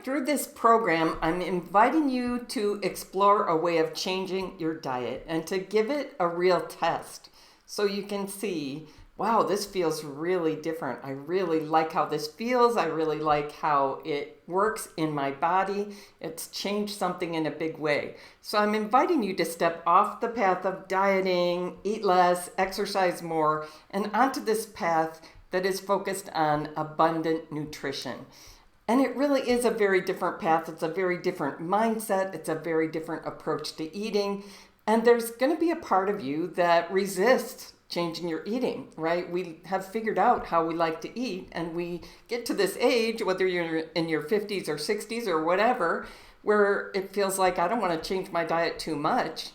Through this program, I'm inviting you to explore a way of changing your diet and to give it a real test so you can see, wow, this feels really different. I really like how this feels. I really like how it works in my body. It's changed something in a big way. So I'm inviting you to step off the path of dieting, eat less, exercise more, and onto this path that is focused on abundant nutrition. And it really is a very different path. It's a very different mindset. It's a very different approach to eating. And there's going to be a part of you that resists changing your eating, right? We have figured out how we like to eat, and we get to this age, whether you're in your 50s or 60s or whatever, where it feels like I don't want to change my diet too much.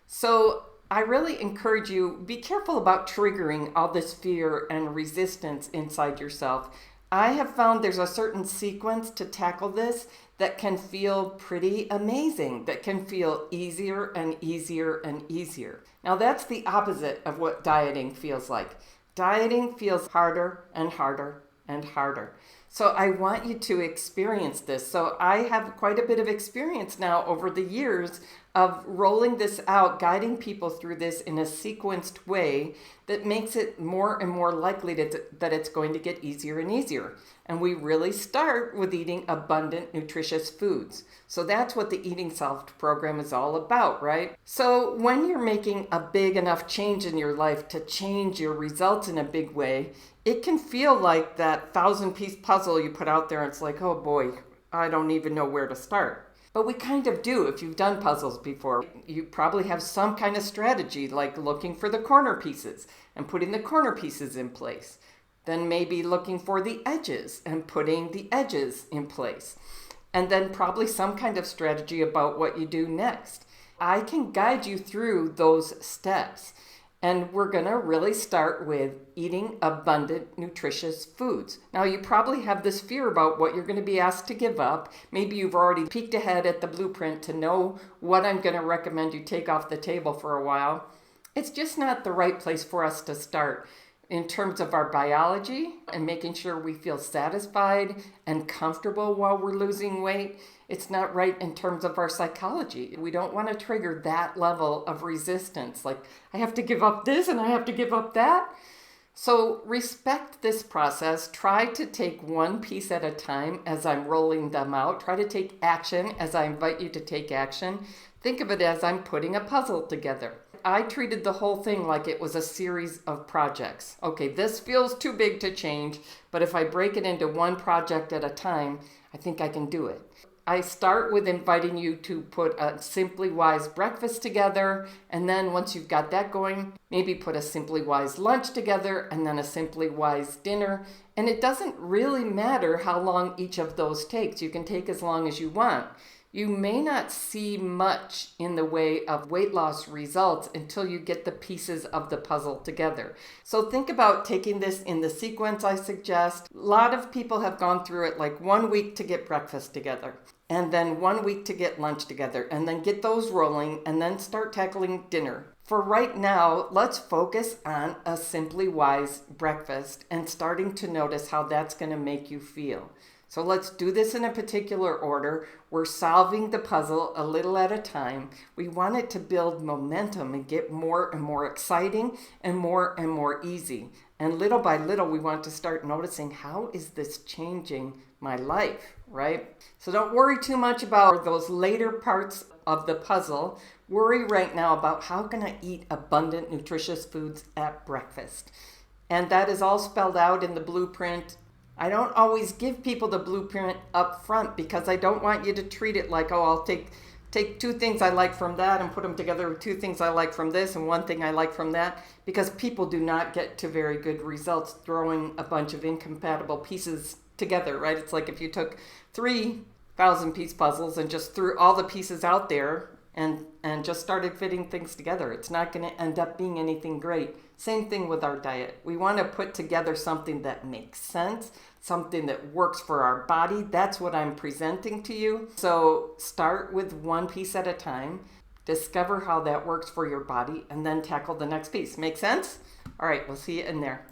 So I really encourage you, be careful about triggering all this fear and resistance inside yourself. I have found there's a certain sequence to tackle this that can feel pretty amazing, that can feel easier and easier and easier. Now that's the opposite of what dieting feels like. Dieting feels harder and harder and harder. So I want you to experience this. So I have quite a bit of experience now over the years of rolling this out, guiding people through this in a sequenced way that makes it more and more likely that it's going to get easier and easier. And we really start with eating abundant, nutritious foods. So that's what the Eating Soft program is all about, right? So when you're making a big enough change in your life to change your results in a big way, it can feel like that 1,000-piece puzzle you put out there. It's like, oh boy, I don't even know where to start. But we kind of do if you've done puzzles before. You probably have some kind of strategy, like looking for the corner pieces and putting the corner pieces in place. Then maybe looking for the edges and putting the edges in place. And then probably some kind of strategy about what you do next. I can guide you through those steps. And we're going to really start with eating abundant, nutritious foods. Now, you probably have this fear about what you're going to be asked to give up. Maybe you've already peeked ahead at the blueprint to know what I'm going to recommend you take off the table for a while. It's just not the right place for us to start in terms of our biology and making sure we feel satisfied and comfortable while we're losing weight. It's not right in terms of our psychology. We don't want to trigger that level of resistance. Like, I have to give up this and I have to give up that. So respect this process. Try to take one piece at a time as I'm rolling them out. Try to take action as I invite you to take action. Think of it as I'm putting a puzzle together. I treated the whole thing like it was a series of projects. Okay, this feels too big to change, but if I break it into one project at a time, I think I can do it. I start with inviting you to put a Simply Wise breakfast together, and then once you've got that going, maybe put a Simply Wise lunch together, and then a Simply Wise dinner. And it doesn't really matter how long each of those takes. You can take as long as you want. You may not see much in the way of weight loss results until you get the pieces of the puzzle together. So think about taking this in the sequence I suggest. A lot of people have gone through it like 1 week to get breakfast together, and then 1 week to get lunch together, and then get those rolling, and then start tackling dinner. For right now, let's focus on a Simply Wise breakfast and starting to notice how that's going to make you feel. So let's do this in a particular order. We're solving the puzzle a little at a time. We want it to build momentum and get more and more exciting and more easy. And little by little, we want to start noticing, how is this changing my life, right? So don't worry too much about those later parts of the puzzle. Worry right now about how can I eat abundant, nutritious foods at breakfast. And that is all spelled out in the blueprint. I don't always give people the blueprint up front because I don't want you to treat it like, oh, I'll take 2 things I like from that and put them together with 2 things I like from this and 1 thing I like from that, because people do not get to very good results throwing a bunch of incompatible pieces together, right? It's like if you took 3,000-piece puzzles and just threw all the pieces out there and just started fitting things together. It's not going to end up being anything great. Same thing with our diet. We want to put together something that makes sense, something that works for our body. That's what I'm presenting to you. So start with 1 piece at a time. Discover how that works for your body, and then tackle the next piece. Make sense? All right, we'll see you in there.